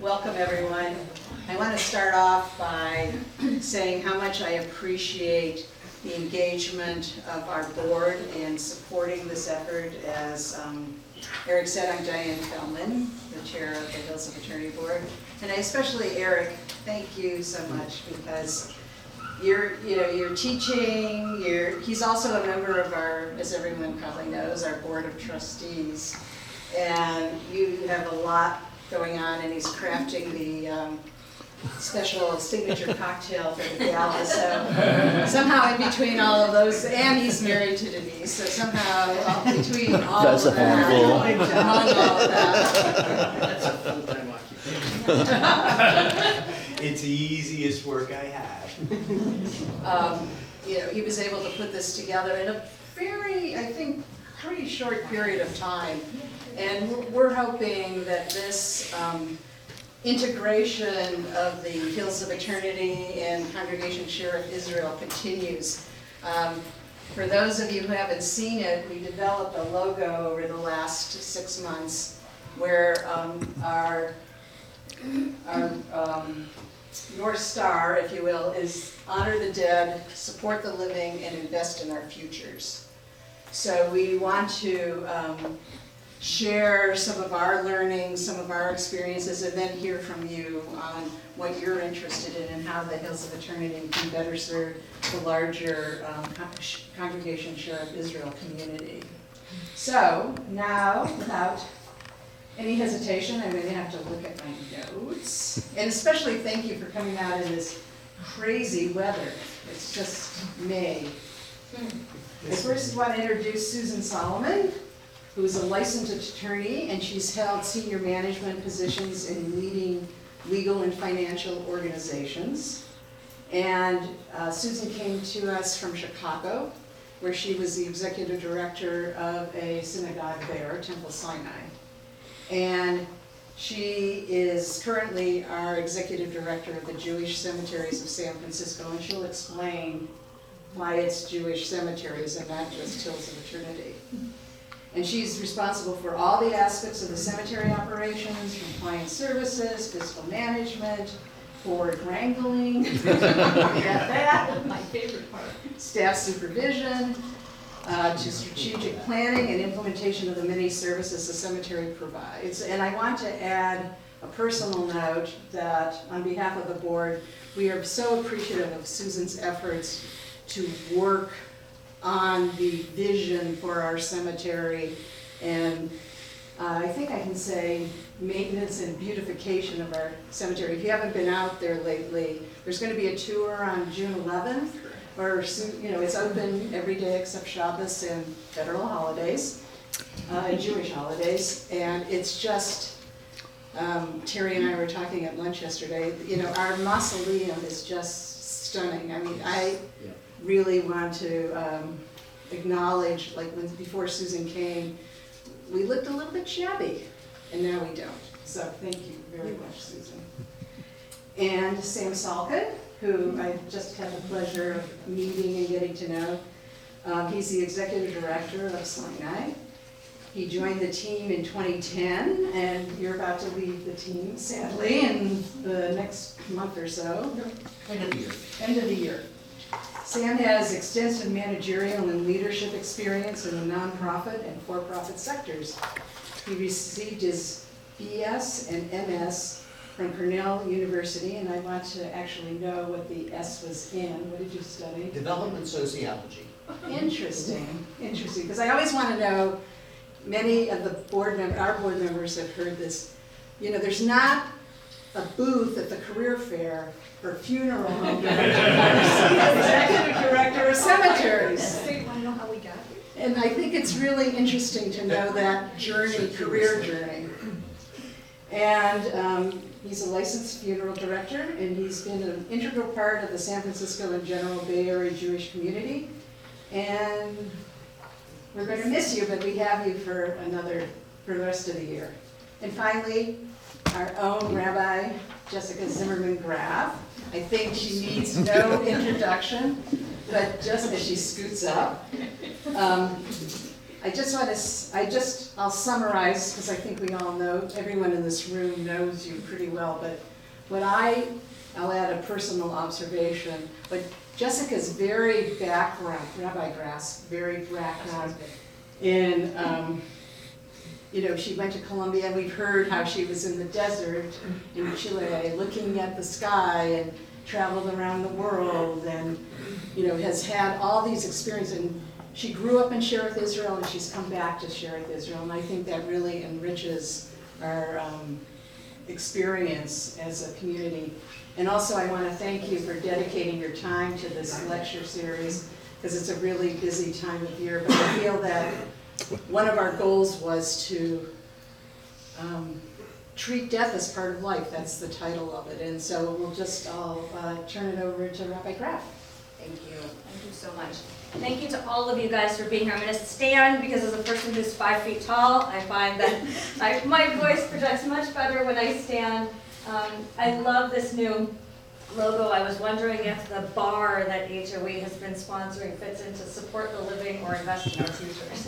Welcome, everyone. I want to start off by saying how much I appreciate the engagement of our board in supporting this effort. As Eric said, I'm Diane Fellman, the chair of the Hills of Eternity Board. And I especially, Eric, thank you so much because you're teaching, he's also a member of our, as everyone probably knows, our board of trustees. And you have a lot going on, and he's crafting the special signature cocktail for the gala. So somehow in between all of those, and he's married to Denise, so somehow between all That's of that, among all of that. That's a full-time occupation. It's the easiest work I have. He was able to put this together in a very, I think, pretty short period of time. And we're hoping that this integration of the Hills of Eternity and Congregation Sherith Israel continues. For those of you who haven't seen it, we developed a logo over the last 6 months where our North Star, if you will, is honor the dead, support the living, and invest in our futures. So we want to share some of our learning, some of our experiences, and then hear from you on what you're interested in and how the Hills of Eternity can better serve the larger Congregation Sherith Israel community. So now, without any hesitation, I'm going to have to look at my notes. And especially thank you for coming out in this crazy weather. It's just May. I first want to introduce Susan Solomon, who is a licensed attorney, and she's held senior management positions in leading legal and financial organizations. And Susan came to us from Chicago, where she was the executive director of a synagogue there, Temple Sinai. And she is currently our executive director of the Jewish Cemeteries of San Francisco, and she'll explain why it's Jewish cemeteries and not just Hills of Eternity. And she's responsible for all the aspects of the cemetery operations, from client services, fiscal management, board wrangling, that, my favorite part, staff supervision, to strategic planning and implementation of the many services the cemetery provides. And I want to add a personal note that on behalf of the board, we are so appreciative of Susan's efforts to work on the vision for our cemetery, and I think I can say maintenance and beautification of our cemetery. If you haven't been out there lately, there's going to be a tour on June 11th, or it's open every day except Shabbos and federal holidays, and Jewish holidays, and it's just, Terry and I were talking at lunch yesterday, our mausoleum is just stunning. I mean, I really want to acknowledge, like before Susan came, we looked a little bit shabby, and now we don't. So thank you very much, Susan. And Sam Salkin, who I just had the pleasure of meeting and getting to know. He's the executive director of Sinai. He joined the team in 2010, and you're about to leave the team, sadly, in the next month or so. End of the year. End of the year. Sam has extensive managerial and leadership experience in the nonprofit and for-profit sectors. He received his BS and MS from Cornell University, and I want to actually know what the S was in. What did you study? Development sociology. Interesting, because I always want to know, many of the our board members have heard this, there's not a booth at the career fair for funeral home executive director of cemeteries. So you want to know how we got here? And I think it's really interesting to know that journey, career journey. And he's a licensed funeral director, and he's been an integral part of the San Francisco and general Bay Area Jewish community. And we're going to miss you, but we have you for the rest of the year. And finally, our own Rabbi Jessica Zimmerman Graf. I think she needs no introduction, but just as she scoots up. I'll summarize, because I think we all know, everyone in this room knows you pretty well, but I'll add a personal observation, but Jessica's very background, Rabbi Graf's very background in, she went to Columbia, and we've heard how she was in the desert in Chile, looking at the sky, and traveled around the world, and, has had all these experiences. And she grew up in Sherith, Israel, and she's come back to Sherith, Israel, and I think that really enriches our experience as a community. And also, I want to thank you for dedicating your time to this lecture series, because it's a really busy time of year, but I feel that one of our goals was to treat death as part of life. That's the title of it. And so I'll turn it over to Rabbi Graf. Thank you. Thank you so much. Thank you to all of you guys for being here. I'm going to stand because as a person who's 5 feet tall, I find that my voice projects much better when I stand. I love this new logo. I was wondering if the bar that HOE has been sponsoring fits into support the living or invest in our futures.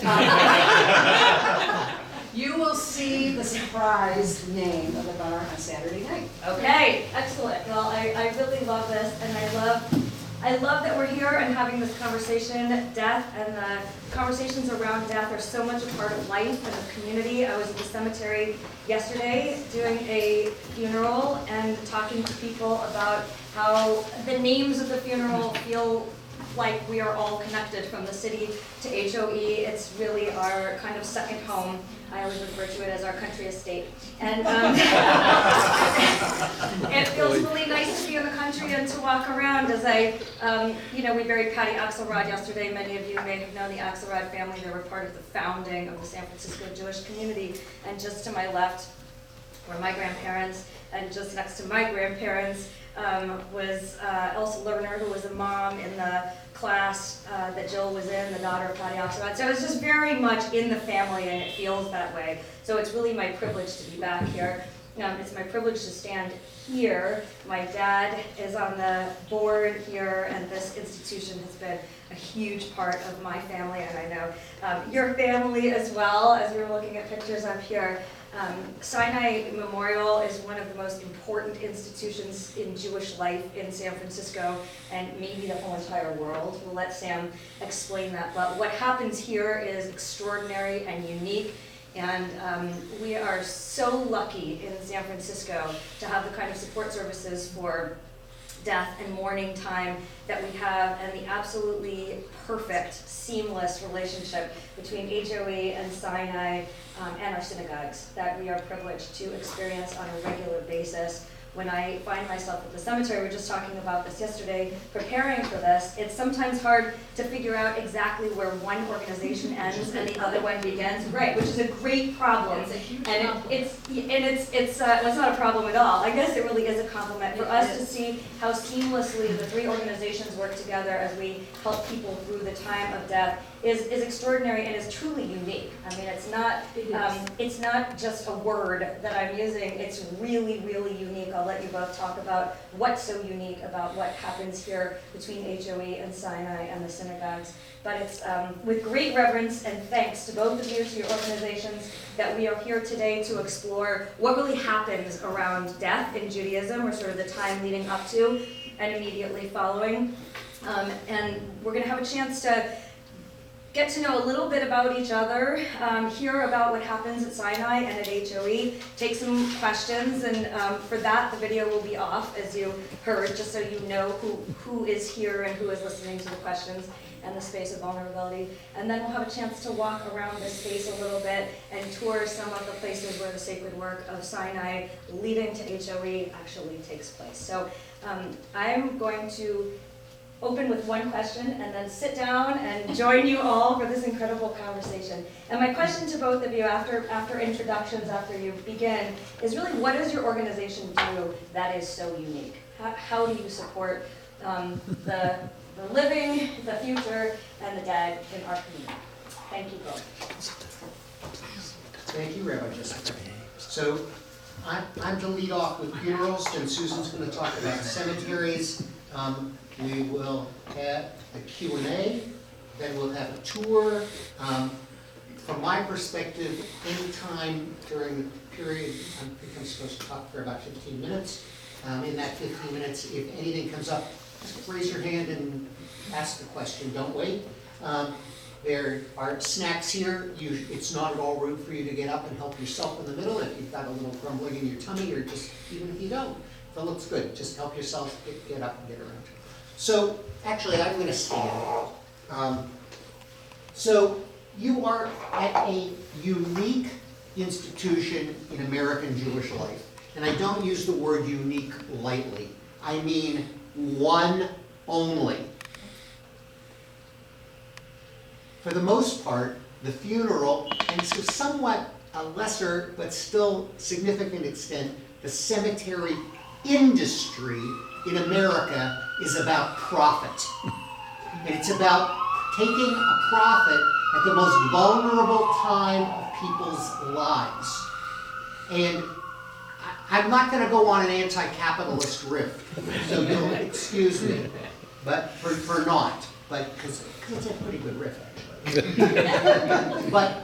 You will see the surprise name of the bar on Saturday night. Okay, excellent. Well, I really love this, and I love that we're here and having this conversation. Death and the conversations around death are so much a part of life and the community. I was at the cemetery yesterday doing a funeral and talking to people about how the names of the funeral feel like we are all connected from the city to HOE. It's really our kind of second home. I always refer to it as our country estate. And it feels really nice to be in the country and to walk around as we buried Patty Axelrod yesterday. Many of you may have known the Axelrod family. They were part of the founding of the San Francisco Jewish community. And just to my left were my grandparents, and just next to my grandparents was Elsa Lerner, who was a mom in the class that Jill was in, the daughter of Patty Axelrod. So it's just very much in the family, and it feels that way. So it's really my privilege to be back here. It's my privilege to stand here. My dad is on the board here, and this institution has been a huge part of my family, and I know your family as well, as we were looking at pictures up here. Sinai Memorial is one of the most important institutions in Jewish life in San Francisco and maybe the whole entire world. We'll let Sam explain that. But what happens here is extraordinary and unique. And we are so lucky in San Francisco to have the kind of support services for death and mourning time that we have, and the absolutely perfect, seamless relationship between HOE and Sinai and our synagogues that we are privileged to experience on a regular basis. When I find myself at the cemetery, we were just talking about this yesterday, preparing for this, it's sometimes hard to figure out exactly where one organization ends and the other one begins, right, which is a great problem. It's a huge and compliment. It's not a problem at all. I guess it really is a compliment for us to see how seamlessly the three organizations work together as we help people through the time of death is extraordinary and is truly unique. I mean, it's not just a word that I'm using, it's really, really unique. I'll let you both talk about what's so unique about what happens here between HOE and Sinai and the synagogues. But it's with great reverence and thanks to both of you, to your organizations, that we are here today to explore what really happens around death in Judaism, or sort of the time leading up to and immediately following. And we're going to have a chance to get to know a little bit about each other, hear about what happens at Sinai and at HOE, take some questions, and for that the video will be off, as you heard, just so you know who is here and who is listening to the questions and the space of vulnerability. And then we'll have a chance to walk around this space a little bit and tour some of the places where the sacred work of Sinai leading to HOE actually takes place. So I'm going to open with one question and then sit down and join you all for this incredible conversation. And my question to both of you after introductions, after you begin, is really, what does your organization do that is so unique? How do you support the living, the future, and the dead in our community? Thank you both. Thank you, Rabbi Jessica. So I'm to lead off with funerals, and Susan's going to talk about cemeteries. We will have a Q&A, then we'll have a tour. from my perspective, any time during the period, I think I'm supposed to talk for about 15 minutes. In that 15 minutes, if anything comes up, just raise your hand and ask the question, don't wait. There are snacks here. It's not at all rude for you to get up and help yourself in the middle if you've got a little grumbling in your tummy, or just, even if you don't, if it looks good, just help yourself get up and get around. So, actually, I'm gonna stand. So, you are at a unique institution in American Jewish life. And I don't use the word unique lightly. I mean one only. For the most part, the funeral, and to somewhat a lesser but still significant extent, the cemetery industry in America is about profit. And it's about taking a profit at the most vulnerable time of people's lives. And I'm not going to go on an anti-capitalist riff, so you'll excuse me, but for not, but because it's a pretty good riff actually. But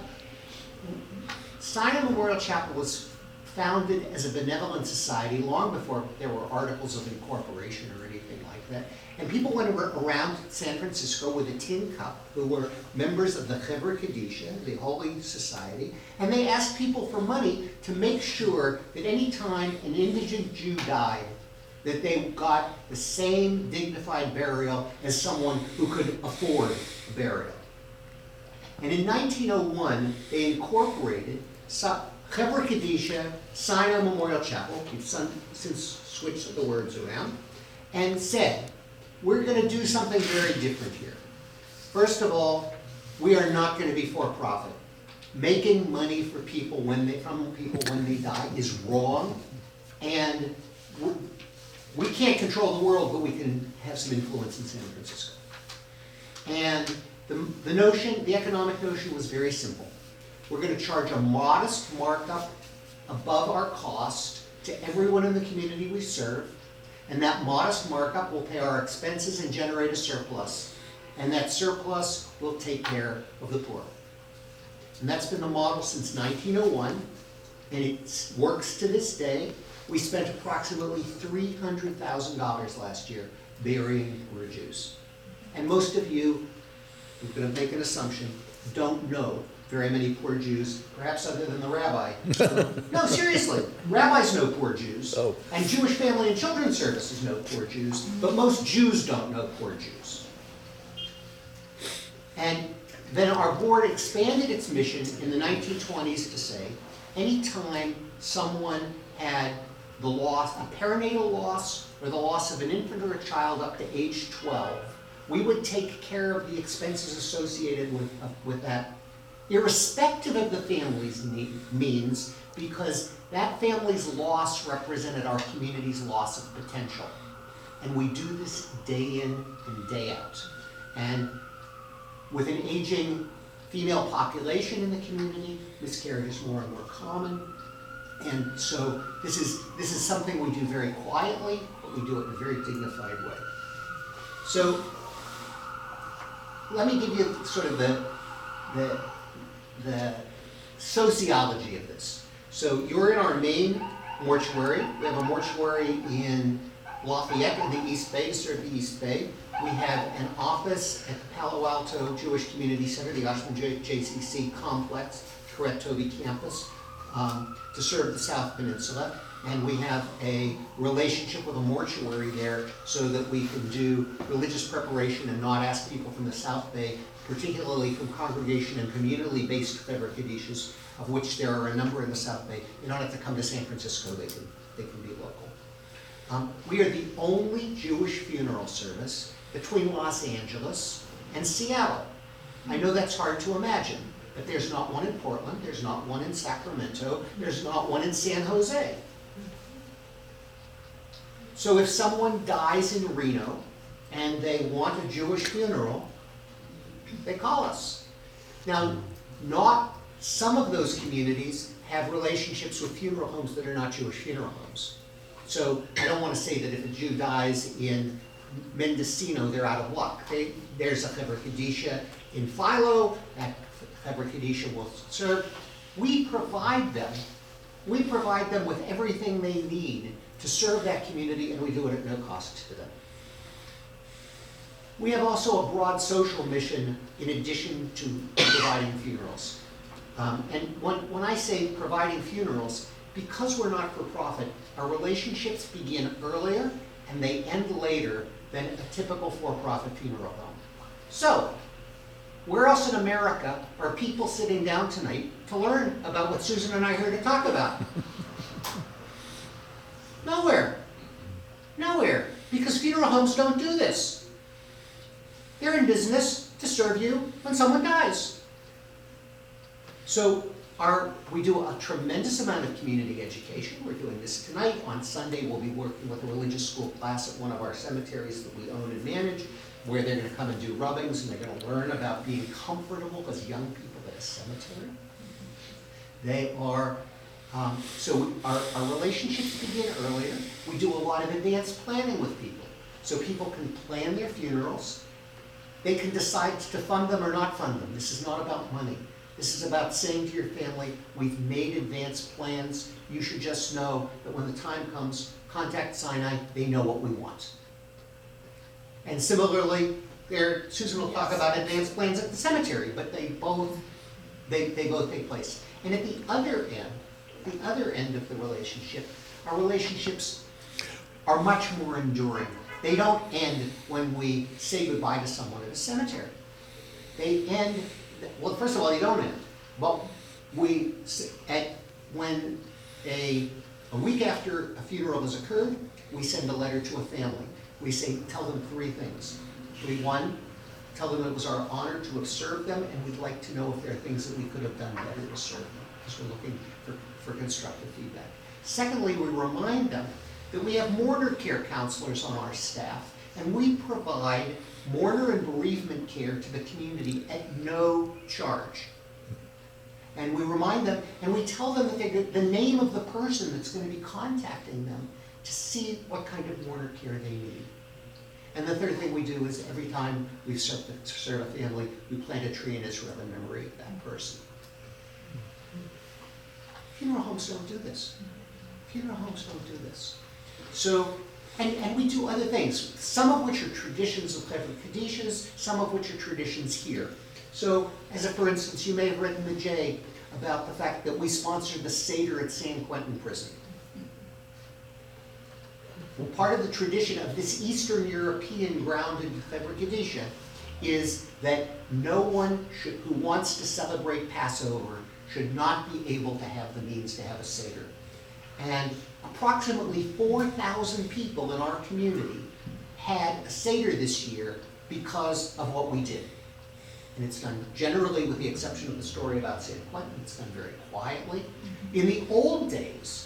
Sinai Memorial Chapel was founded as a benevolent society long before there were articles of incorporation or anything like that. And people went around San Francisco with a tin cup, who were members of the Chevra Kadisha, the Holy Society, and they asked people for money to make sure that any time an indigent Jew died, that they got the same dignified burial as someone who could afford a burial. And in 1901, they incorporated Chevra Kadisha, Sinai Memorial Chapel, we've since switched the words around, and said, we're going to do something very different here. First of all, we are not going to be for-profit. Making money for people when they die is wrong, and we can't control the world, but we can have some influence in San Francisco. And the notion, the economic notion, was very simple. We're going to charge a modest markup above our cost to everyone in the community we serve. And that modest markup will pay our expenses and generate a surplus. And that surplus will take care of the poor. And that's been the model since 1901, and it works to this day. We spent approximately $300,000 last year burying poor Jews. And most of you, I'm going to make an assumption, don't know very many poor Jews, perhaps other than the rabbi. No, seriously, rabbis know poor Jews, and Jewish Family and Children's Services know poor Jews, but most Jews don't know poor Jews. And then our board expanded its mission in the 1920s to say, anytime someone had the loss, a perinatal loss, or the loss of an infant or a child up to age 12, we would take care of the expenses associated with that, irrespective of the family's means, because that family's loss represented our community's loss of potential. And we do this day in and day out. And with an aging female population in the community, miscarriage is more and more common. And so this is something we do very quietly, but we do it in a very dignified way. So let me give you sort of the sociology of this. So you're in our main mortuary. We have a mortuary in Lafayette in the East Bay, to serve the East Bay. We have an office at the Palo Alto Jewish Community Center, the Oshman JCC complex, Correct Toby campus, to serve the South Peninsula. And we have a relationship with a mortuary there so that we can do religious preparation and not ask people from the South Bay, particularly from congregation and community-based Chevra Kadishas, of which there are a number in the South Bay. You don't have to come to San Francisco, they can be local. We are the only Jewish funeral service between Los Angeles and Seattle. I know that's hard to imagine, but there's not one in Portland, there's not one in Sacramento, there's not one in San Jose. So if someone dies in Reno and they want a Jewish funeral, they call us. Now, some of those communities have relationships with funeral homes that are not Jewish funeral homes. So I don't want to say that if a Jew dies in Mendocino, they're out of luck. There's a Chevra Kadisha in Philo. That Hebrew Kadisha will serve. We provide them with everything they need to serve that community, and we do it at no cost to them. We have also a broad social mission in addition to providing funerals. And when I say providing funerals, because we're not for profit, our relationships begin earlier and they end later than a typical for-profit funeral home. So, where else in America are people sitting down tonight to learn about what Susan and I are here to talk about? Nowhere. Nowhere. Because funeral homes don't do this. They're in business to serve you when someone dies. So we do a tremendous amount of community education. We're doing this tonight. On Sunday, we'll be working with a religious school class at one of our cemeteries that we own and manage, where they're going to come and do rubbings, and they're going to learn about being comfortable as young people at a cemetery. They are, so our relationships begin earlier. We do a lot of advanced planning with people. So people can plan their funerals. They can decide to fund them or not fund them. This is not about money. This is about saying to your family, we've made advanced plans. You should just know that when the time comes, contact Sinai, they know what we want. And similarly, Susan will talk about advanced plans at the cemetery, but they both take place. And at the other end of the relationship, our relationships are much more enduring. They don't end when we say goodbye to someone at a cemetery. They end, well, first of all, they don't end. But when a week after a funeral has occurred, we send a letter to a family. We tell them three things. One, tell them it was our honor to have served them, and we'd like to know if there are things that we could have done better to serve them, because we're looking for constructive feedback. Secondly, we remind them that we have mourner care counselors on our staff, and we provide mourner and bereavement care to the community at no charge. And we remind them, and we tell them that they get the name of the person that's going to be contacting them to see what kind of mourner care they need. And the third thing we do is every time we serve a family, we plant a tree in Israel in memory of that person. Funeral homes don't do this. Funeral homes don't do this. So, and we do other things, some of which are traditions of Hebrew Kadishas, some of which are traditions here. So, for instance, you may have read in the J about the fact that we sponsored the Seder at San Quentin Prison. Well, part of the tradition of this Eastern European grounded Hebrew Kadisha is that no one who wants to celebrate Passover should not be able to have the means to have a Seder. And approximately 4,000 people in our community had a Seder this year because of what we did. And it's done generally, with the exception of the story about San Quentin, it's done very quietly. In the old days,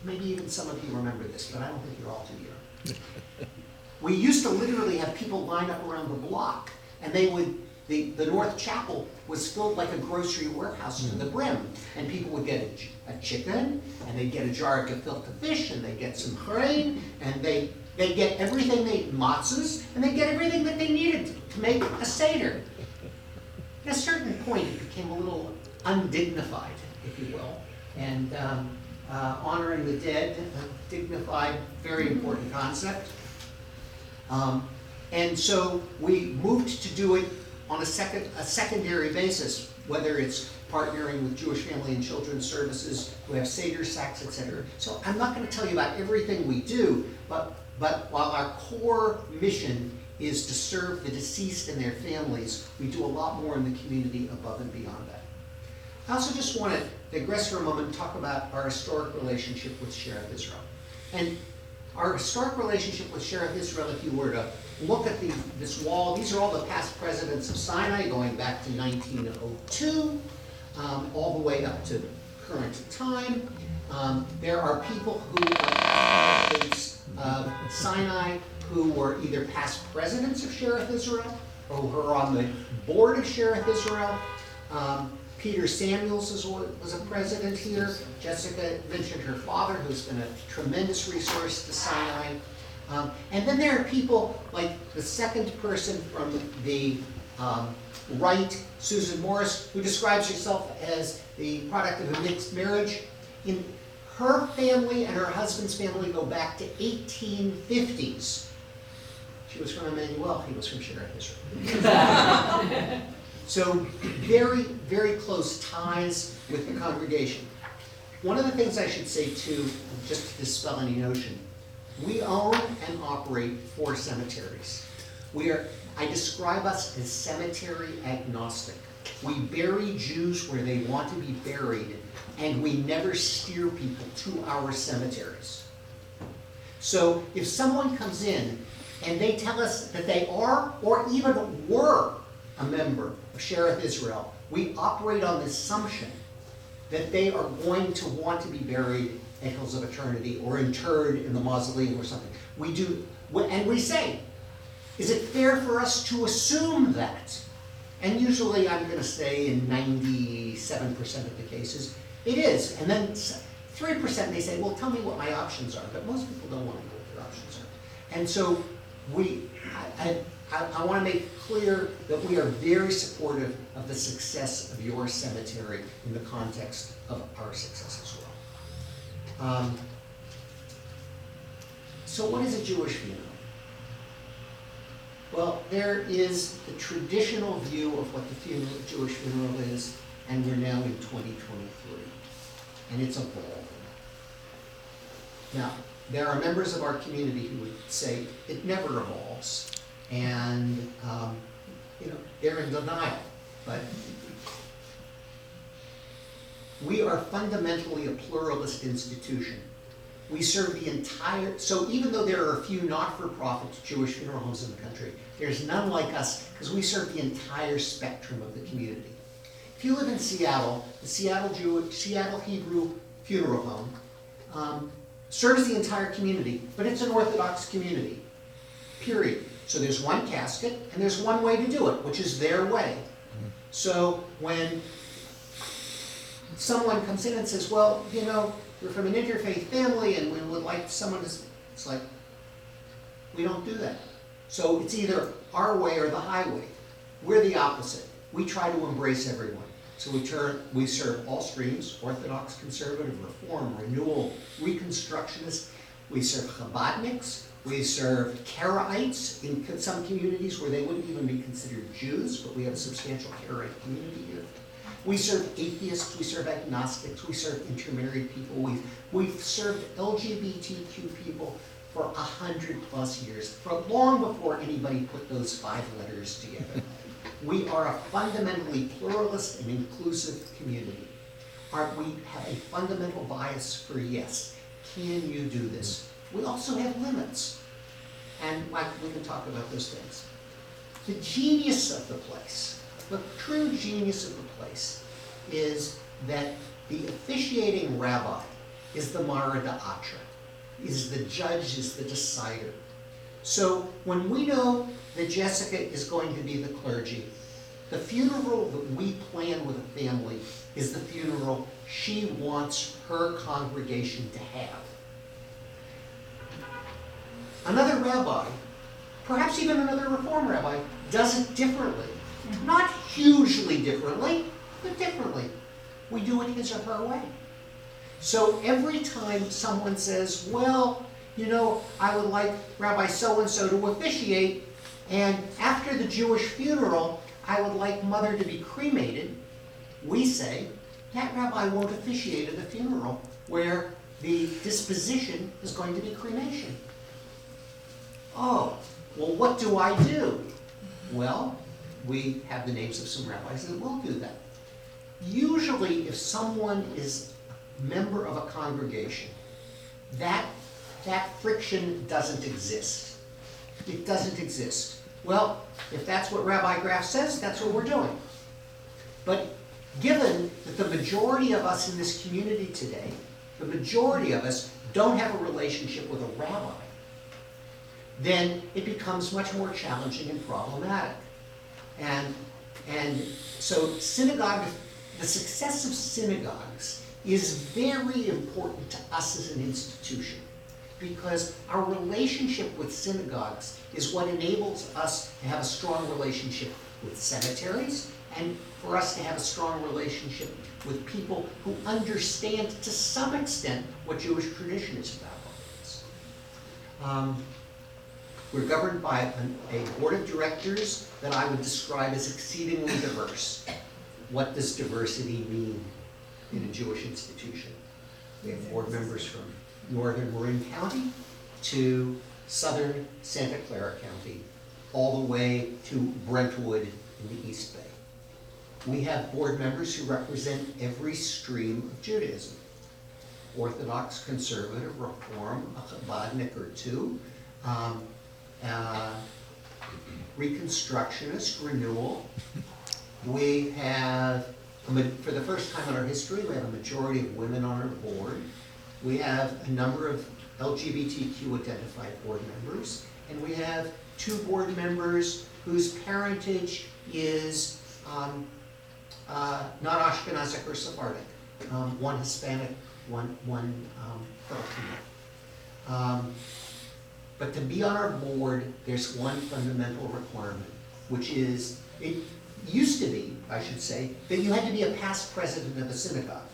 maybe even some of you remember this, but I don't think you're all too young. We used to literally have people line up around the block, and the North Chapel was filled like a grocery warehouse to the brim, and people would get a chicken, and they'd get a jar of gefilte fish, and they'd get some grain, and they'd get everything matzahs, and they'd get everything that they needed to make a Seder. At a certain point, it became a little undignified, if you will, and honoring the dead, a dignified, very important concept. And so we moved to do it on a secondary basis, whether it's partnering with Jewish Family and Children's Services, who have Seder sacks, etc. So I'm not going to tell you about everything we do, but while our core mission is to serve the deceased and their families, we do a lot more in the community above and beyond that. I also just want to digress for a moment and talk about our historic relationship with Sherith Israel. And our historic relationship with Sherith Israel, if you were to look at this wall, these are all the past presidents of Sinai, going back to 1902, all the way up to current time. There are people who are past presidents of Sinai who were either past presidents of Sherith Israel or who are on the board of Sherith Israel. Peter Samuels was a president here. Jessica mentioned her father, who's been a tremendous resource to Sinai. And then there are people like the second person from the Wright, Susan Morris, who describes herself as the product of a mixed marriage. In her family and her husband's family go back to 1850s. She was from Emmanuel, he was from Sherith, Israel. So very, very close ties with the congregation. One of the things I should say too, just to dispel any notion, we own and operate 4 cemeteries. I describe us as cemetery agnostic. We bury Jews where they want to be buried, and we never steer people to our cemeteries. So if someone comes in and they tell us that they are, or even were, a member of Sherith Israel, we operate on the assumption that they are going to want to be buried at Hills of Eternity or interred in the mausoleum or something. We do, and we say, is it fair for us to assume that? And usually I'm going to say in 97% of the cases, it is. And then 3% they say, well, tell me what my options are. But most people don't want to know what their options are. And so I want to make clear that we are very supportive of the success of your cemetery in the context of our success as well. So what is a Jewish funeral? Well, there is the traditional view of what the Jewish funeral is, and we're now in 2023, and it's evolving. Now, there are members of our community who would say it never evolves, and they're in denial. But we are fundamentally a pluralist institution. We serve the entire, so even though there are a few not-for-profit Jewish funeral homes in the country, there's none like us because we serve the entire spectrum of the community. If you live in Seattle, the Seattle Hebrew Funeral Home serves the entire community, but it's an Orthodox community, period. So there's one casket and there's one way to do it, which is their way. So when someone comes in and says, well, we're from an interfaith family and we would like someone to, it's like, we don't do that. So it's either our way or the highway. We're the opposite. We try to embrace everyone. So we serve all streams, Orthodox, Conservative, Reform, Renewal, Reconstructionist. We serve Chabadniks. We serve Karaites in some communities where they wouldn't even be considered Jews, but we have a substantial Karaite community here. We serve atheists, we serve agnostics, we serve intermarried people, we've served LGBTQ people for 100+ years, for long before anybody put those 5 letters together. We are a fundamentally pluralist and inclusive community. We have a fundamental bias for yes, can you do this? We also have limits, and we can talk about those things. The genius of the place, the true genius of the place is that the officiating rabbi is the Mara Da'atra, is the judge, is the decider. So when we know that Jessica is going to be the clergy, the funeral that we plan with a family is the funeral she wants her congregation to have. Another rabbi, perhaps even another Reform rabbi, does it differently. Not hugely differently, but differently. We do it his or her way. So every time someone says, well, I would like Rabbi so-and-so to officiate, and after the Jewish funeral, I would like Mother to be cremated, we say, that rabbi won't officiate at the funeral where the disposition is going to be cremation. Oh, well, what do I do? Well, we have the names of some rabbis that will do that. Usually, if someone is a member of a congregation, that friction doesn't exist. It doesn't exist. Well, if that's what Rabbi Graf says, that's what we're doing. But given that the majority of us in this community today, the majority of us don't have a relationship with a rabbi, then it becomes much more challenging and problematic. And so the success of synagogues is very important to us as an institution, because our relationship with synagogues is what enables us to have a strong relationship with cemeteries, and for us to have a strong relationship with people who understand to some extent what Jewish tradition is about. We're governed by a board of directors that I would describe as exceedingly diverse. What does diversity mean in a Jewish institution? We have board members from northern Marin County to southern Santa Clara County, all the way to Brentwood in the East Bay. We have board members who represent every stream of Judaism. Orthodox, conservative, Reform, a Chabadnik or two, Reconstructionist, renewal. We have, for the first time in our history, we have a majority of women on our board. We have a number of LGBTQ identified board members, and we have 2 board members whose parentage is not Ashkenazic or Sephardic, one Hispanic, one Filipino. But to be on our board, there's one fundamental requirement, which is, it used to be, I should say, that you had to be a past president of a synagogue.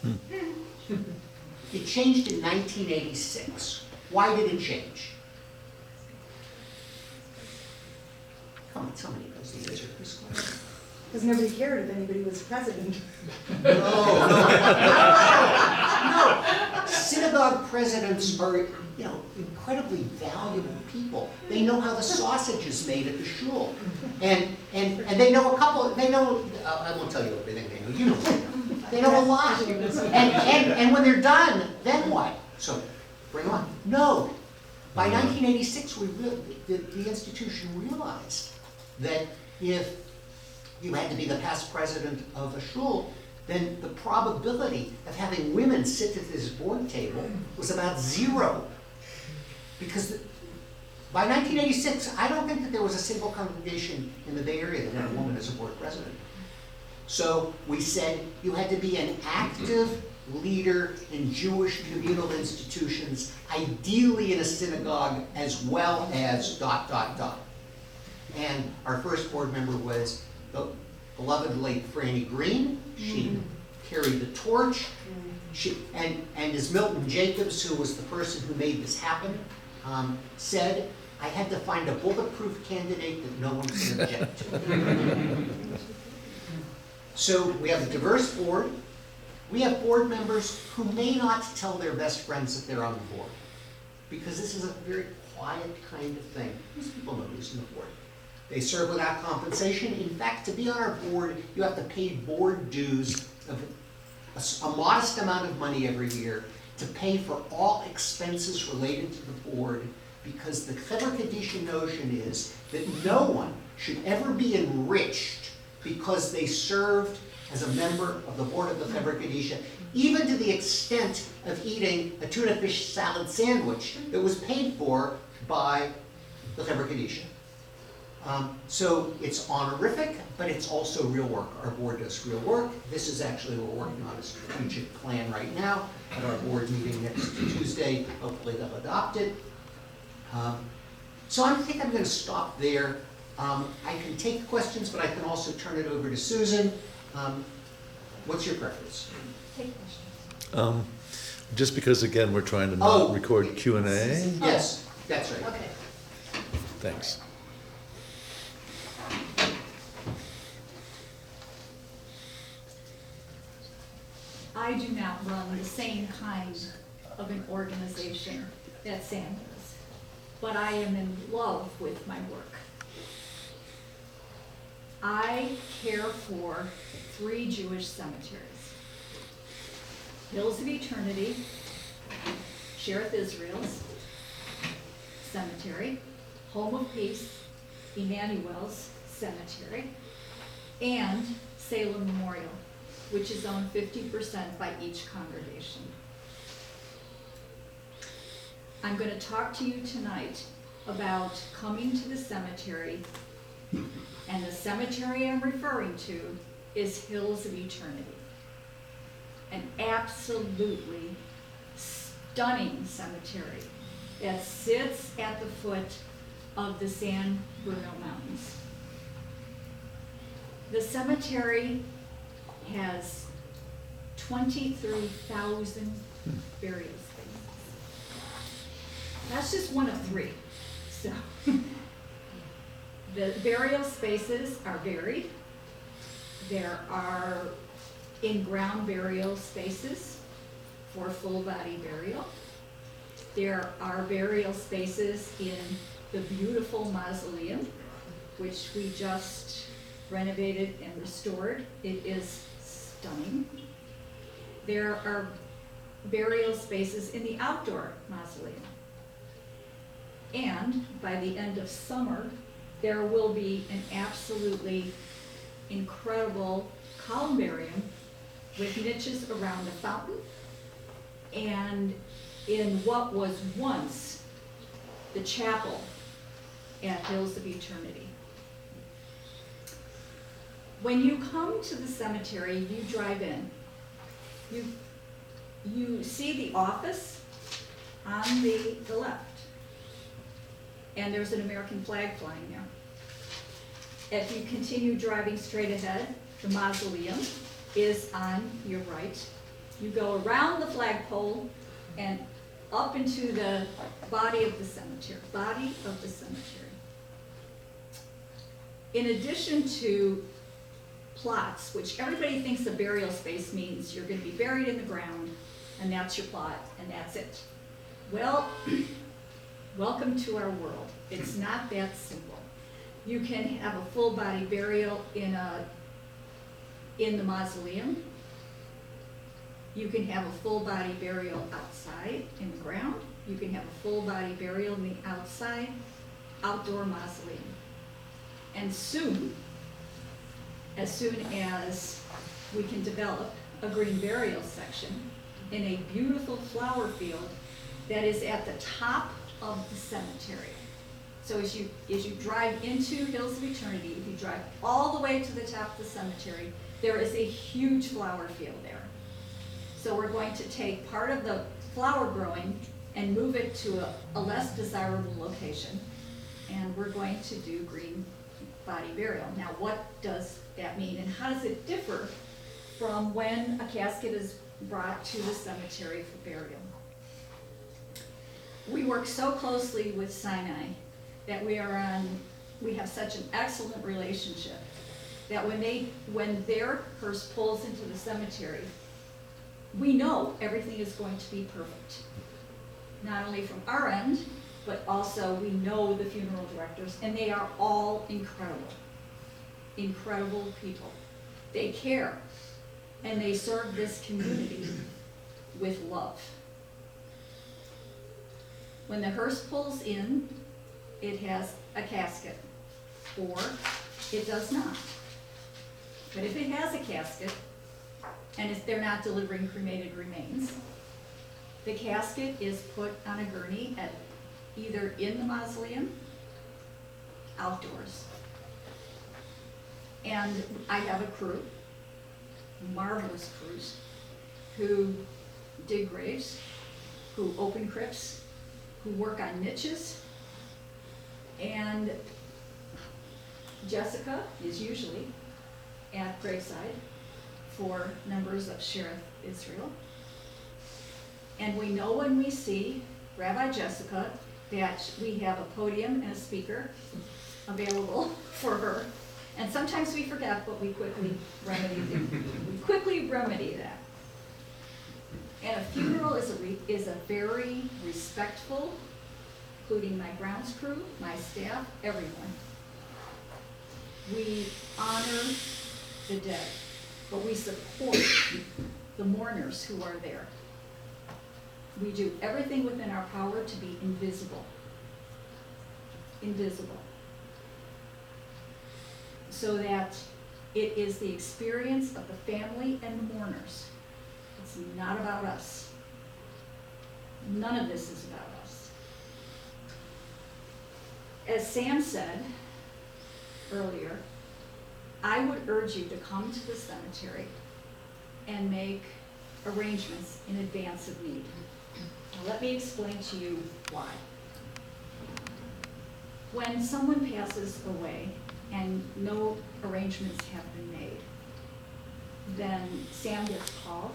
It changed in 1986. Why did it change? Come on, somebody knows the answer to this question. Because nobody cared if anybody was president. No. Synagogue presidents are, incredibly valuable people. They know how the sausage is made at the shul. And they know I won't tell you everything they know, you know what they know. They know a lot. And when they're done, then what? So, bring on. No. By 1986, the institution realized that if you had to be the past president of a shul, then the probability of having women sit at this board table was about 0. Because by 1986, I don't think that there was a single congregation in the Bay Area that had a woman as a board president. So we said you had to be an active leader in Jewish communal institutions, ideally in a synagogue, as well as ... And our first board member was the beloved late Franny Green. She carried the torch. And as Milton Jacobs, who was the person who made this happen, said, I had to find a bulletproof candidate that no one could object to. So we have a diverse board. We have board members who may not tell their best friends that they're on the board, because this is a very quiet kind of thing. Most people know who's on the board. They serve without compensation. In fact, to be on our board, you have to pay board dues of a modest amount of money every year to pay for all expenses related to the board, because the Chevra Kadisha notion is that no one should ever be enriched because they served as a member of the board of the Chevra Kadisha, even to the extent of eating a tuna fish salad sandwich that was paid for by the Chevra Kadisha. So it's honorific, but it's also real work. Our board does real work. This is actually, we're working on a strategic plan right now at our board meeting next Tuesday. Hopefully they'll adopt it. So I think I'm going to stop there. I can take questions, but I can also turn it over to Susan. What's your preference? Take questions. Just because, again, we're trying to not record Q&A. Yes, that's right. Okay. Thanks. I do not run the same kind of an organization that Sam does, but I am in love with my work. I care for 3 Jewish cemeteries: Hills of Eternity, Sherith Israel's cemetery, Home of Peace, Emmanuel's cemetery, and Salem Memorial, which is owned 50% by each congregation. I'm going to talk to you tonight about coming to the cemetery, and the cemetery I'm referring to is Hills of Eternity. An absolutely stunning cemetery that sits at the foot of the San Bruno Mountains. The cemetery has 23,000 burial spaces. That's just one of 3. So the burial spaces are varied. There are in-ground burial spaces for full body burial. There are burial spaces in the beautiful mausoleum, which we just renovated and restored. It is stunning. There are burial spaces in the outdoor mausoleum. And by the end of summer, there will be an absolutely incredible columbarium with niches around the fountain and in what was once the chapel at Hills of Eternity. When you come to the cemetery, you drive in. You see the office on the left, and there's an American flag flying there. If you continue driving straight ahead, the mausoleum is on your right. You go around the flagpole and up into the body of the cemetery. In addition to plots, which everybody thinks a burial space means you're going to be buried in the ground, and that's your plot, and that's it. Well, welcome to our world. It's not that simple. You can have a full body burial in the mausoleum. You can have a full body burial outside in the ground. You can have a full body burial in the outdoor mausoleum. And soon, as soon as we can develop a green burial section in a beautiful flower field that is at the top of the cemetery. So as you drive into Hills of Eternity, if you drive all the way to the top of the cemetery, there is a huge flower field there. So we're going to take part of the flower growing and move it to a less desirable location, and we're going to do green body burial. Now, what does that mean, and how does it differ from when a casket is brought to the cemetery for burial? We work so closely with Sinai that we have such an excellent relationship that when their hearse pulls into the cemetery, we know everything is going to be perfect. Not only from our end, but also we know the funeral directors, and they are all incredible people. They care, and they serve this community with love. When the hearse pulls in, it has a casket, or it does not. But if it has a casket, and if they're not delivering cremated remains, the casket is put on a gurney at either in the mausoleum, outdoors. And I have a crew, marvelous crews, who dig graves, who open crypts, who work on niches, and Jessica is usually at graveside for members of Sherith Israel. And we know when we see Rabbi Jessica that we have a podium and a speaker available for her. And sometimes we forget, but we quickly remedy that. And a funeral is a very respectful, including my grounds crew, my staff, everyone. We honor the dead, but we support the mourners who are there. We do everything within our power to be invisible. So that it is the experience of the family and the mourners. It's not about us. None of this is about us. As Sam said earlier, I would urge you to come to the cemetery and make arrangements in advance of need. Now, let me explain to you why. When someone passes away, and no arrangements have been made, then Sam gets called,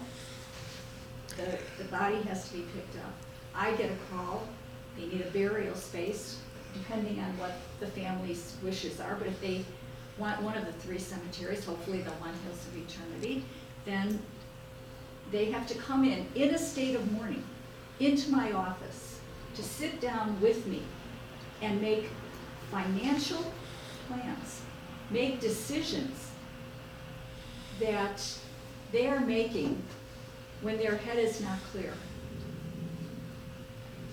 the body has to be picked up. I get a call, they need a burial space, depending on what the family's wishes are, but if they want one of the 3 cemeteries, hopefully they'll want Hills of Eternity, then they have to come in a state of mourning, into my office, to sit down with me and make financial plans, make decisions that they are making when their head is not clear.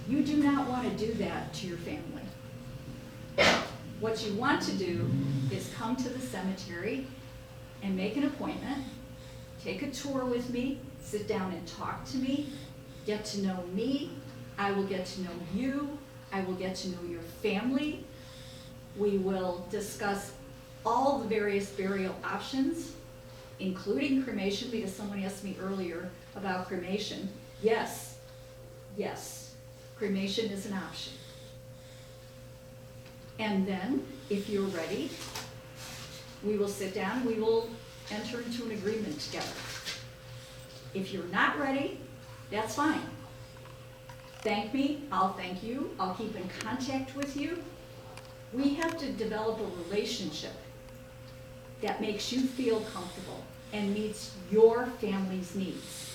You do not want to do that to your family. What you want to do is come to the cemetery and make an appointment, take a tour with me, sit down and talk to me, get to know me, I will get to know you, I will get to know your family. We will discuss all the various burial options, including cremation, because someone asked me earlier about cremation. Yes, cremation is an option. And then, if you're ready, we will sit down, we will enter into an agreement together. If you're not ready, that's fine. Thank me, I'll thank you, I'll keep in contact with you. We have to develop a relationship that makes you feel comfortable and meets your family's needs.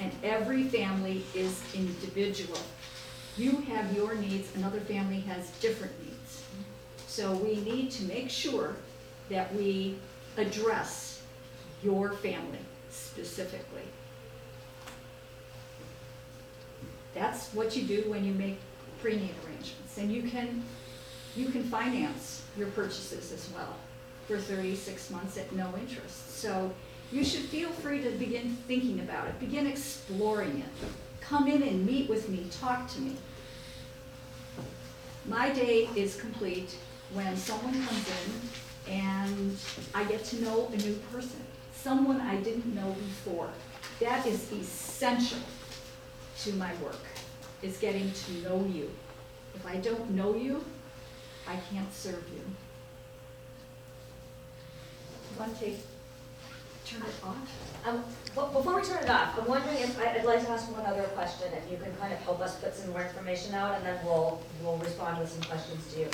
And every family is individual. You have your needs, another family has different needs. So we need to make sure that we address your family specifically. That's what you do when you make pre-need arrangements. And you can finance your purchases as well for 36 months at no interest. So you should feel free to begin thinking about it, begin exploring it. Come in and meet with me, talk to me. My day is complete when someone comes in and I get to know a new person, someone I didn't know before. That is essential to my work, is getting to know you. If I don't know you, I can't serve you. Want to turn it off? But before we turn it off, I'm wondering if I'd like to ask one other question, if you can kind of help us put some more information out, and then we'll respond with some questions to you.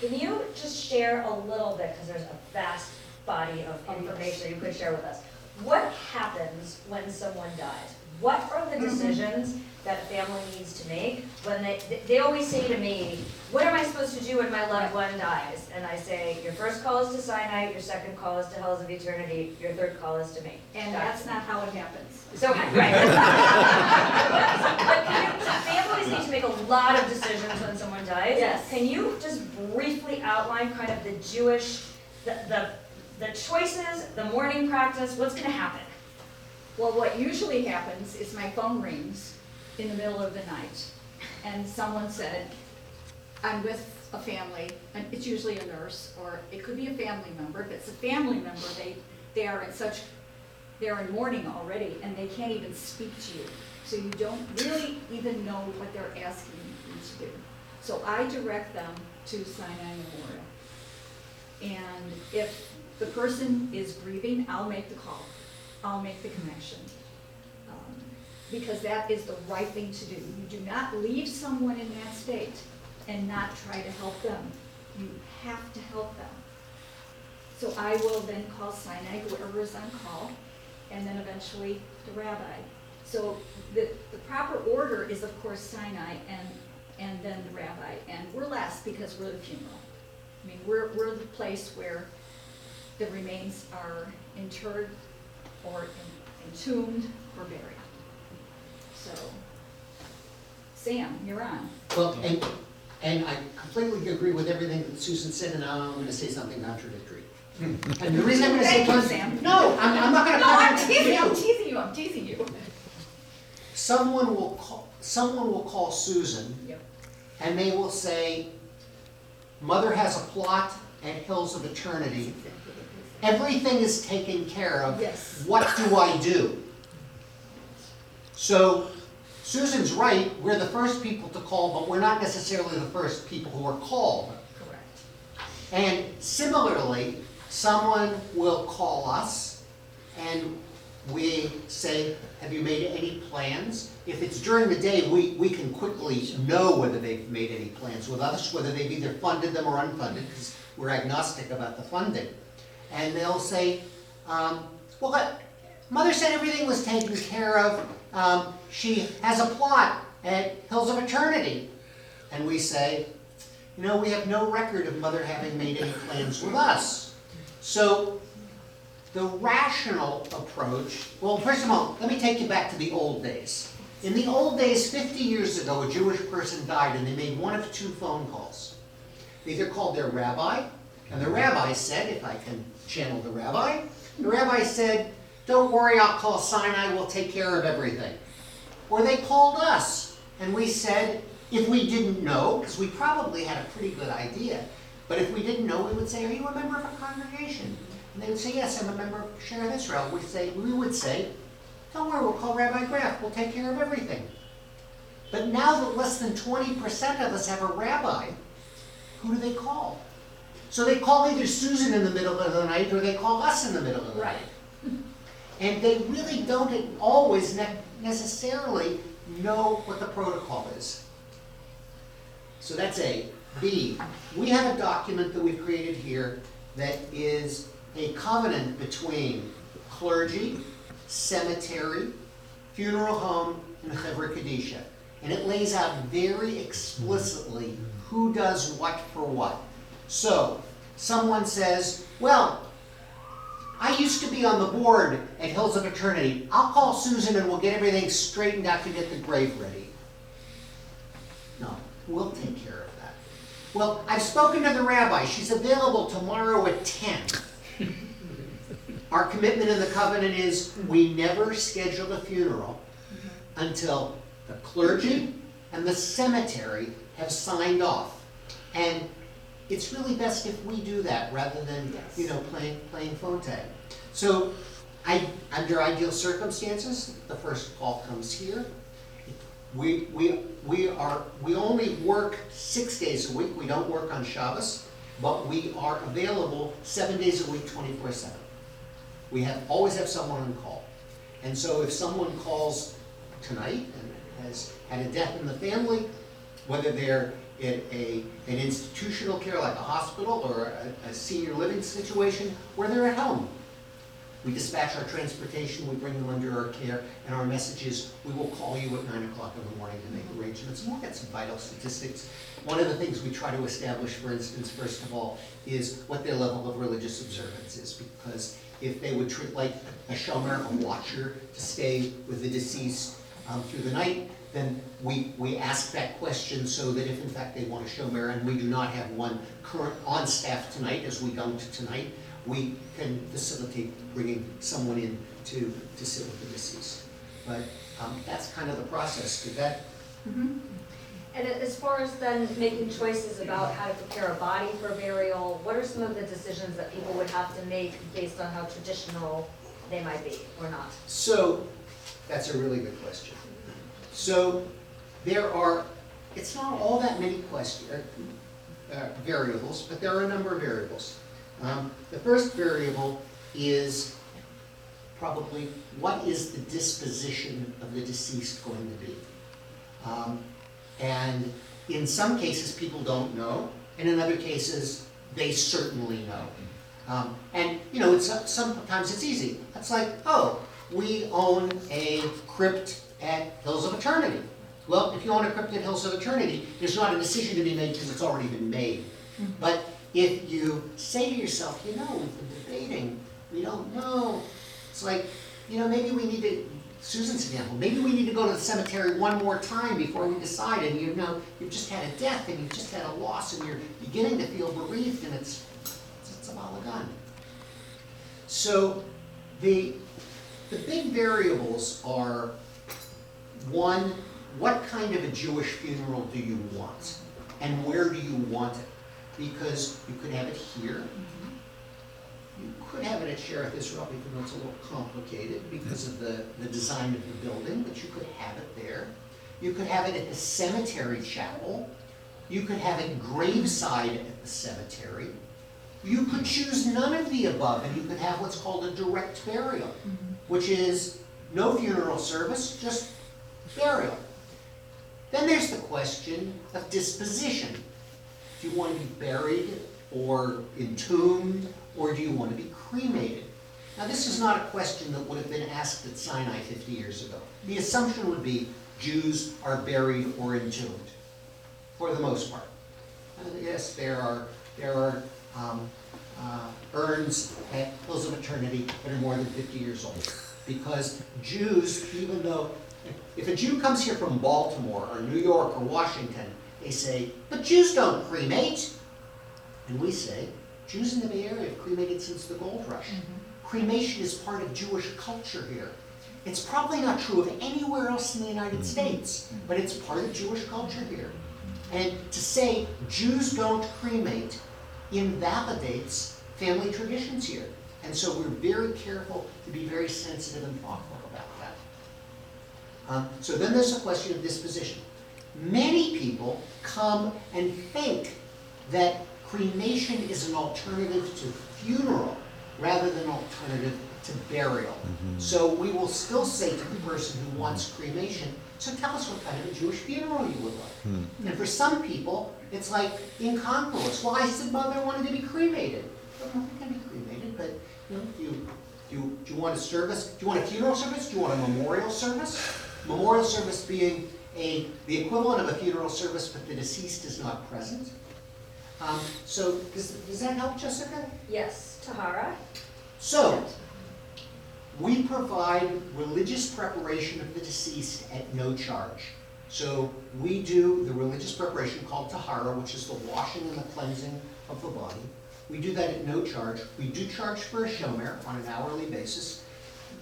Can you just share a little bit, because there's a vast body of information you could share with us. What happens when someone dies? What are the decisions that a family needs to make when they always say to me, what am I supposed to do when my loved one dies? And I say, your first call is to Sinai, your second call is to Hells of Eternity, your third call is to me. And that's not how it happens. So, right. But families need to make a lot of decisions when someone dies. Yes. Can you just briefly outline kind of the Jewish, the choices, the mourning practice, what's going to happen? Well, what usually happens is my phone rings in the middle of the night, and someone said, I'm with a family, and it's usually a nurse, or it could be a family member. If it's a family member, they're in mourning already, and they can't even speak to you. So you don't really even know what they're asking you to do. So I direct them to Sinai Memorial. And if the person is grieving, I'll make the call. I'll make the connection. Because that is the right thing to do. You do not leave someone in that state and not try to help them. You have to help them. So I will then call Sinai, whoever is on call, and then eventually the rabbi. So the proper order is, of course, Sinai and then the rabbi. And we're last because we're the funeral. I mean, we're the place where the remains are interred or entombed or buried. So, Sam, you're on. Well, and I completely agree with everything that Susan said, and now I'm going to say something contradictory. And the reason I'm going to say Thank you, Sam. no, I'm not going to contradict you. I'm teasing you. Someone will call Susan, Yep. and they will say, Mother has a plot at Hills of Eternity. Everything is taken care of. Yes. What do I do? So Susan's right, we're the first people to call, but we're not necessarily the first people who are called. Correct. And similarly, someone will call us and we say, have you made any plans? If it's during the day, we can quickly know whether they've made any plans with us, whether they've either funded them or unfunded, because we're agnostic about the funding. And they'll say, well, Mother said everything was taken care of. She has a plot at Hills of Eternity. And we say, you know, we have no record of Mother having made any plans with us. So the rational approach, well, first of all, let me take you back to the old days. In the old days, 50 years ago, a Jewish person died and they made one of two phone calls. They either called their rabbi, and the rabbi said, if I can channel the rabbi said, don't worry, I'll call Sinai, we'll take care of everything. Or they called us, and we said, if we didn't know, because we probably had a pretty good idea, but if we didn't know, we would say, are you a member of a congregation? And they would say, yes, I'm a member of Sherith Israel. We would say, don't worry, we'll call Rabbi Graf, we'll take care of everything. But now that less than 20% of us have a rabbi, who do they call? So they call either Susan in the middle of the night or they call us in the middle of the night. And they really don't always necessarily know what the protocol is. So that's A. B, we have a document that we've created here that is a covenant between clergy, cemetery, funeral home, and Chevra Kadisha. And it lays out very explicitly who does what for what. So, someone says, well, I used to be on the board at Hills of Eternity. I'll call Susan and we'll get everything straightened out to get the grave ready. No, we'll take care of that. Well, I've spoken to the rabbi. She's available tomorrow at 10. Our commitment in the covenant is we never schedule a funeral until the clergy and the cemetery have signed off. And it's really best if we do that rather than, playing phone tag. So, under ideal circumstances, the first call comes here. We only work 6 days a week. We don't work on Shabbos, but we are available 7 days a week, 24/7. We always have someone on call. And so if someone calls tonight and has had a death in the family, whether they're in an institutional care like a hospital or a senior living situation, or they're at home, we dispatch our transportation, we bring them under our care, and our message is, we will call you at 9 o'clock in the morning to make arrangements. And we'll get some vital statistics. One of the things we try to establish, for instance, first of all, is what their level of religious observance is, because if they would treat like a shomer, a watcher, to stay with the deceased through the night, then we ask that question so that if in fact they want a shomer and we do not have one current on staff tonight, as we don't tonight, we can facilitate bringing someone in to sit with the deceased. But that's kind of the process. Did that? Mm-hmm. And as far as then making choices about how to prepare a body for burial, what are some of the decisions that people would have to make based on how traditional they might be or not? So that's a really good question. So it's not all that many variables, but there are a number of variables. The first variable is probably what is the disposition of the deceased going to be. And in some cases people don't know, and in other cases they certainly know. And sometimes it's easy. It's like, oh, we own a crypt at Hills of Eternity. Well, if you own a crypt at Hills of Eternity, there's not a decision to be made because it's already been made. But if you say to yourself, we've been debating, we don't know. It's like, maybe we need to, Susan's example, maybe we need to go to the cemetery one more time before we decide. And you've just had a death and you've just had a loss and you're beginning to feel bereaved and it's a balagan. So the big variables are, one, what kind of a Jewish funeral do you want? And where do you want it? Because you could have it here. You could have it at Sherith Israel, even though it's a little complicated because of the design of the building, but you could have it there. You could have it at the cemetery chapel. You could have it graveside at the cemetery. You could choose none of the above, and you could have what's called a direct burial, which is no funeral service, just burial. Then there's the question of disposition. Do you want to be buried or entombed, or do you want to be cremated? Now, this is not a question that would have been asked at Sinai 50 years ago. The assumption would be Jews are buried or entombed, for the most part. Yes, there are urns at Hills of Eternity that are more than 50 years old. Because Jews, even though, if a Jew comes here from Baltimore or New York or Washington, they say, but Jews don't cremate. And we say, Jews in the Bay Area have cremated since the gold rush. Cremation is part of Jewish culture here. It's probably not true of anywhere else in the United States, but it's part of Jewish culture here. And to say Jews don't cremate invalidates family traditions here. And so we're very careful to be very sensitive and thoughtful about that. So then there's the question of disposition. Many people come and think that cremation is an alternative to funeral rather than an alternative to burial. So we will still say to the person who wants cremation, so tell us what kind of a Jewish funeral you would like. And for some people, it's like incongruous. Well, I said mother wanted to be cremated. Well, mother can be cremated, but do you want a service? Do you want a funeral service? Do you want a memorial service? Memorial service being the equivalent of a funeral service, but the deceased is not present. So does that help, Jessica? Yes, Tahara. So, we provide religious preparation of the deceased at no charge. So we do the religious preparation called tahara, which is the washing and the cleansing of the body. We do that at no charge. We do charge for a shomer on an hourly basis.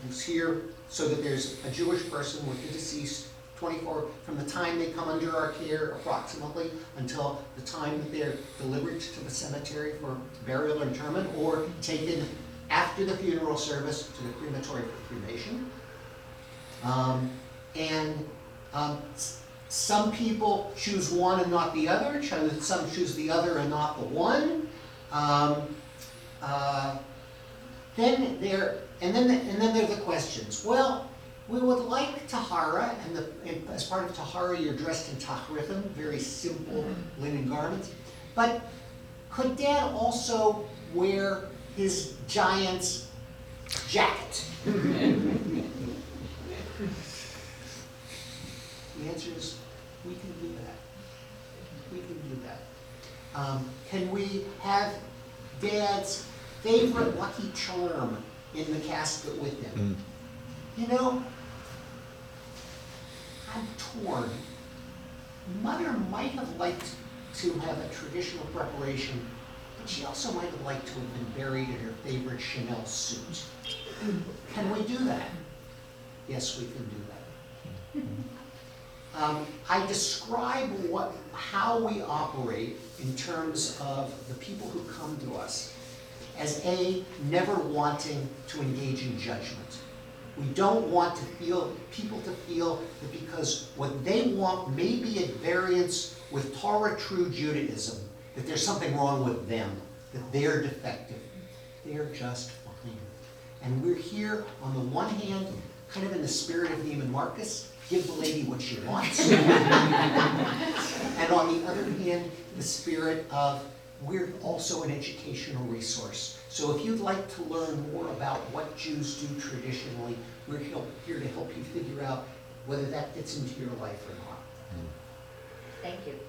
It's here so that there's a Jewish person with the deceased 24, from the time they come under our care approximately until the time that they're delivered to the cemetery for burial or interment, or taken after the funeral service to the crematory for cremation. Some people choose one and not the other. Some choose the other and not the one. Then there are the questions. Well, we would like tahara, and as part of tahara, you're dressed in tachrithim, very simple linen garments. But could Dad also wear his giant's jacket? The answer is, we can do that. We can do that. Can we have Dad's favorite lucky charm in the casket with him? You know, I'm torn. Mother might have liked to have a traditional preparation, but she also might have liked to have been buried in her favorite Chanel suit. Can we do that? Yes, we can do that. I describe how we operate in terms of the people who come to us as never wanting to engage in judgment. We don't want people to feel that because what they want may be at variance with Torah true Judaism, that there's something wrong with them, that they're defective. They're just fine. And we're here, on the one hand, kind of in the spirit of Neiman Marcus, give the lady what she wants. And on the other hand, the spirit of we're also an educational resource. So if you'd like to learn more about what Jews do traditionally, we're here to help you figure out whether that fits into your life or not. Thank you.